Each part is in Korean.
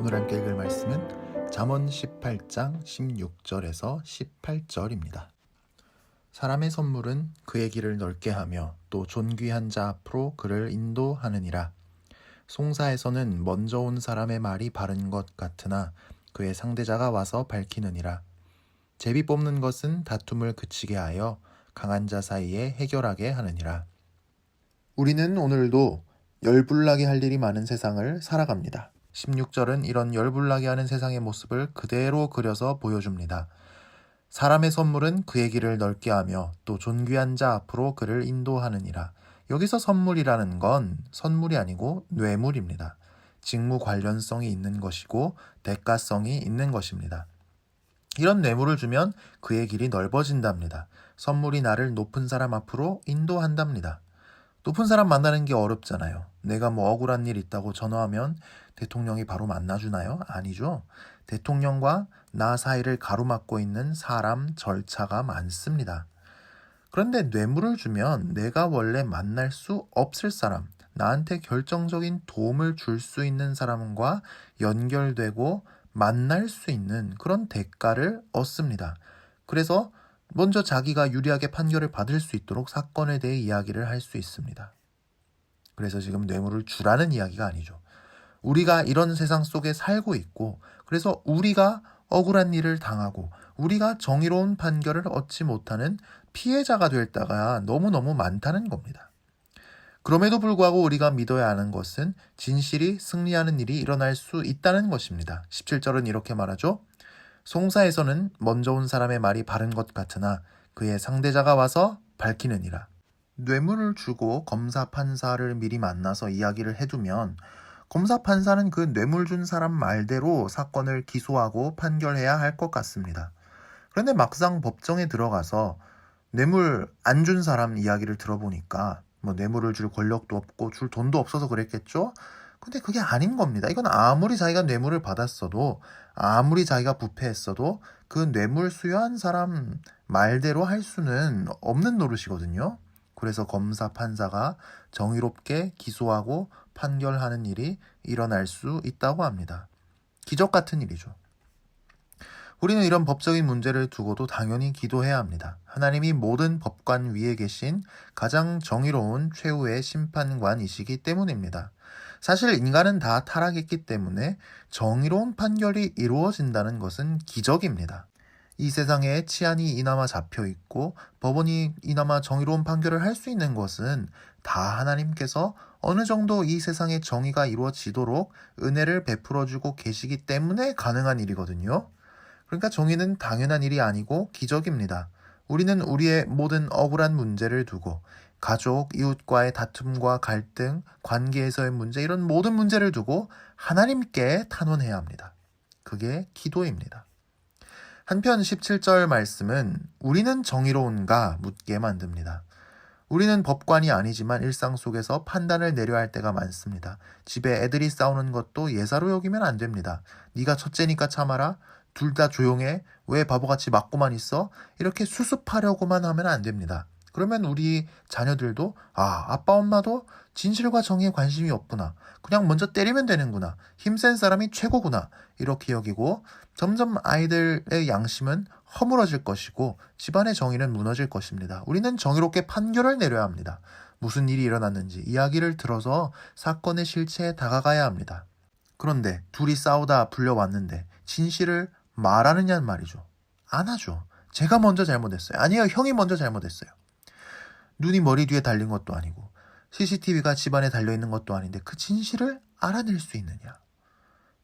오늘 함께 읽을 말씀은 잠언 18장 16절에서 18절입니다. 사람의 선물은 그의 길을 넓게 하며 또 존귀한 자 앞으로 그를 인도하느니라. 송사에서는 먼저 온 사람의 말이 바른 것 같으나 그의 상대자가 와서 밝히느니라. 제비 뽑는 것은 다툼을 그치게 하여 강한 자 사이에 해결하게 하느니라. 우리는 오늘도 열불나게 할 일이 많은 세상을 살아갑니다. 16절은 이런 열불나게 하는 세상의 모습을 그대로 그려서 보여줍니다. 사람의 선물은 그의 길을 넓게 하며 또 존귀한 자 앞으로 그를 인도하느니라. 여기서 선물이라는 건 선물이 아니고 뇌물입니다. 직무 관련성이 있는 것이고 대가성이 있는 것입니다. 이런 뇌물을 주면 그의 길이 넓어진답니다. 선물이 나를 높은 사람 앞으로 인도한답니다. 높은 사람 만나는 게 어렵잖아요. 내가 뭐 억울한 일 있다고 전화하면 대통령이 바로 만나주나요? 아니죠. 대통령과 나 사이를 가로막고 있는 사람, 절차가 많습니다. 그런데 뇌물을 주면 내가 원래 만날 수 없을 사람, 나한테 결정적인 도움을 줄 수 있는 사람과 연결되고 만날 수 있는 그런 대가를 얻습니다. 그래서 먼저 자기가 유리하게 판결을 받을 수 있도록 사건에 대해 이야기를 할 수 있습니다. 그래서 지금 뇌물을 주라는 이야기가 아니죠. 우리가 이런 세상 속에 살고 있고, 그래서 우리가 억울한 일을 당하고 우리가 정의로운 판결을 얻지 못하는 피해자가 될 때가 너무너무 많다는 겁니다. 그럼에도 불구하고 우리가 믿어야 하는 것은 진실이 승리하는 일이 일어날 수 있다는 것입니다. 17절은 이렇게 말하죠. 송사에서는 먼저 온 사람의 말이 바른 것 같으나 그의 상대자가 와서 밝히느니라. 뇌물을 주고 검사 판사를 미리 만나서 이야기를 해두면 검사 판사는 그 뇌물 준 사람 말대로 사건을 기소하고 판결해야 할 것 같습니다. 그런데 막상 법정에 들어가서 뇌물 안 준 사람 이야기를 들어보니까 뭐 뇌물을 줄 권력도 없고 줄 돈도 없어서 그랬겠죠? 근데 그게 아닌 겁니다. 이건 아무리 자기가 뇌물을 받았어도, 아무리 자기가 부패했어도 그 뇌물 수여한 사람 말대로 할 수는 없는 노릇이거든요. 그래서 검사 판사가 정의롭게 기소하고 판결하는 일이 일어날 수 있다고 합니다. 기적 같은 일이죠. 우리는 이런 법적인 문제를 두고도 당연히 기도해야 합니다. 하나님이 모든 법관 위에 계신 가장 정의로운 최후의 심판관이시기 때문입니다. 사실 인간은 다 타락했기 때문에 정의로운 판결이 이루어진다는 것은 기적입니다. 이 세상에 치안이 이나마 잡혀 있고 법원이 이나마 정의로운 판결을 할 수 있는 것은 다 하나님께서 어느 정도 이 세상의 정의가 이루어지도록 은혜를 베풀어주고 계시기 때문에 가능한 일이거든요. 그러니까 정의는 당연한 일이 아니고 기적입니다. 우리는 우리의 모든 억울한 문제를 두고 가족, 이웃과의 다툼과 갈등, 관계에서의 문제, 이런 모든 문제를 두고 하나님께 탄원해야 합니다. 그게 기도입니다. 한편 17절 말씀은 우리는 정의로운가 묻게 만듭니다. 우리는 법관이 아니지만 일상 속에서 판단을 내려야 할 때가 많습니다. 집에 애들이 싸우는 것도 예사로 여기면 안 됩니다. 네가 첫째니까 참아라. 둘 다 조용해. 왜 바보같이 맞고만 있어? 이렇게 수습하려고만 하면 안 됩니다. 그러면 우리 자녀들도 아빠 엄마도 진실과 정의에 관심이 없구나. 그냥 먼저 때리면 되는구나. 힘센 사람이 최고구나. 이렇게 여기고 점점 아이들의 양심은 허물어질 것이고 집안의 정의는 무너질 것입니다. 우리는 정의롭게 판결을 내려야 합니다. 무슨 일이 일어났는지 이야기를 들어서 사건의 실체에 다가가야 합니다. 그런데 둘이 싸우다 불려왔는데 진실을 말하느냐는 말이죠. 안 하죠. 제가 먼저 잘못했어요. 아니에요. 형이 먼저 잘못했어요. 눈이 머리 뒤에 달린 것도 아니고 CCTV가 집안에 달려있는 것도 아닌데 그 진실을 알아낼 수 있느냐.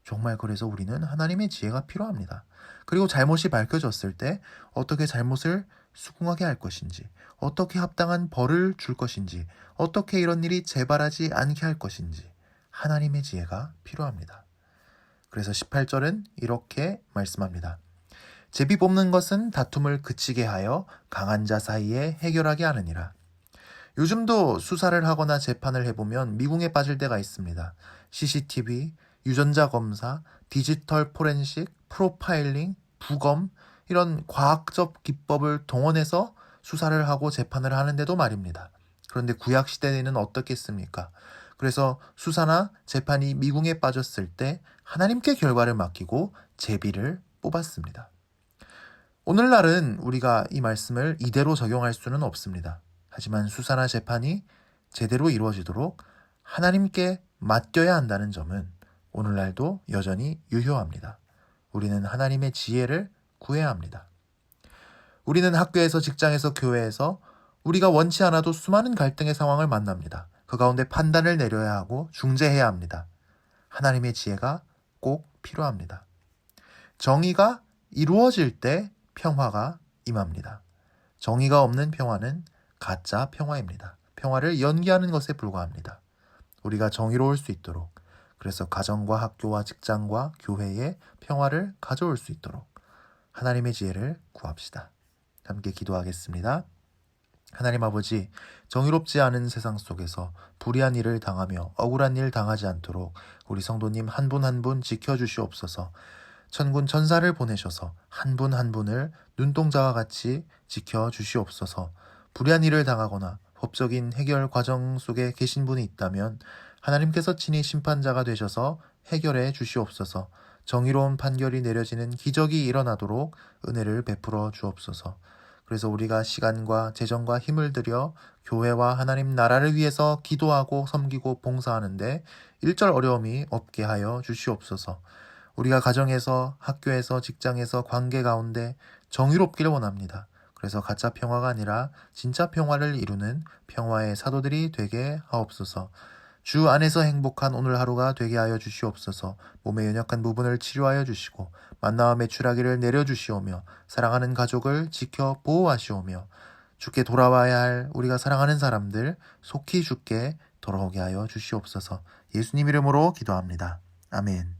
정말 그래서 우리는 하나님의 지혜가 필요합니다. 그리고 잘못이 밝혀졌을 때 어떻게 잘못을 수긍하게 할 것인지, 어떻게 합당한 벌을 줄 것인지, 어떻게 이런 일이 재발하지 않게 할 것인지 하나님의 지혜가 필요합니다. 그래서 18절은 이렇게 말씀합니다. 제비 뽑는 것은 다툼을 그치게 하여 강한 자 사이에 해결하게 하느니라. 요즘도 수사를 하거나 재판을 해보면 미궁에 빠질 때가 있습니다. CCTV, 유전자 검사, 디지털 포렌식, 프로파일링, 부검, 이런 과학적 기법을 동원해서 수사를 하고 재판을 하는데도 말입니다. 그런데 구약시대에는 어떻겠습니까? 그래서 수사나 재판이 미궁에 빠졌을 때 하나님께 결과를 맡기고 제비를 뽑았습니다. 오늘날은 우리가 이 말씀을 이대로 적용할 수는 없습니다. 하지만 수사나 재판이 제대로 이루어지도록 하나님께 맡겨야 한다는 점은 오늘날도 여전히 유효합니다. 우리는 하나님의 지혜를 구해야 합니다. 우리는 학교에서, 직장에서, 교회에서 우리가 원치 않아도 수많은 갈등의 상황을 만납니다. 그 가운데 판단을 내려야 하고 중재해야 합니다. 하나님의 지혜가 꼭 필요합니다. 정의가 이루어질 때 평화가 임합니다. 정의가 없는 평화는 가짜 평화입니다. 평화를 연기하는 것에 불과합니다. 우리가 정의로울 수 있도록, 그래서 가정과 학교와 직장과 교회에 평화를 가져올 수 있도록 하나님의 지혜를 구합시다. 함께 기도하겠습니다. 하나님 아버지, 정의롭지 않은 세상 속에서 불의한 일을 당하며 억울한 일 당하지 않도록 우리 성도님 한 분 한 분 지켜주시옵소서. 천군 천사를 보내셔서 한 분 한 분을 눈동자와 같이 지켜주시옵소서. 불의한 일을 당하거나 법적인 해결 과정 속에 계신 분이 있다면 하나님께서 친히 심판자가 되셔서 해결해 주시옵소서. 정의로운 판결이 내려지는 기적이 일어나도록 은혜를 베풀어 주옵소서. 그래서 우리가 시간과 재정과 힘을 들여 교회와 하나님 나라를 위해서 기도하고 섬기고 봉사하는데 일절 어려움이 없게 하여 주시옵소서. 우리가 가정에서, 학교에서, 직장에서, 관계 가운데 정의롭기를 원합니다. 그래서 가짜 평화가 아니라 진짜 평화를 이루는 평화의 사도들이 되게 하옵소서. 주 안에서 행복한 오늘 하루가 되게 하여 주시옵소서. 몸의 연약한 부분을 치료하여 주시고 만나와 매출하기를 내려주시오며 사랑하는 가족을 지켜 보호하시오며 주께 돌아와야 할 우리가 사랑하는 사람들 속히 주께 돌아오게 하여 주시옵소서. 예수님 이름으로 기도합니다. 아멘.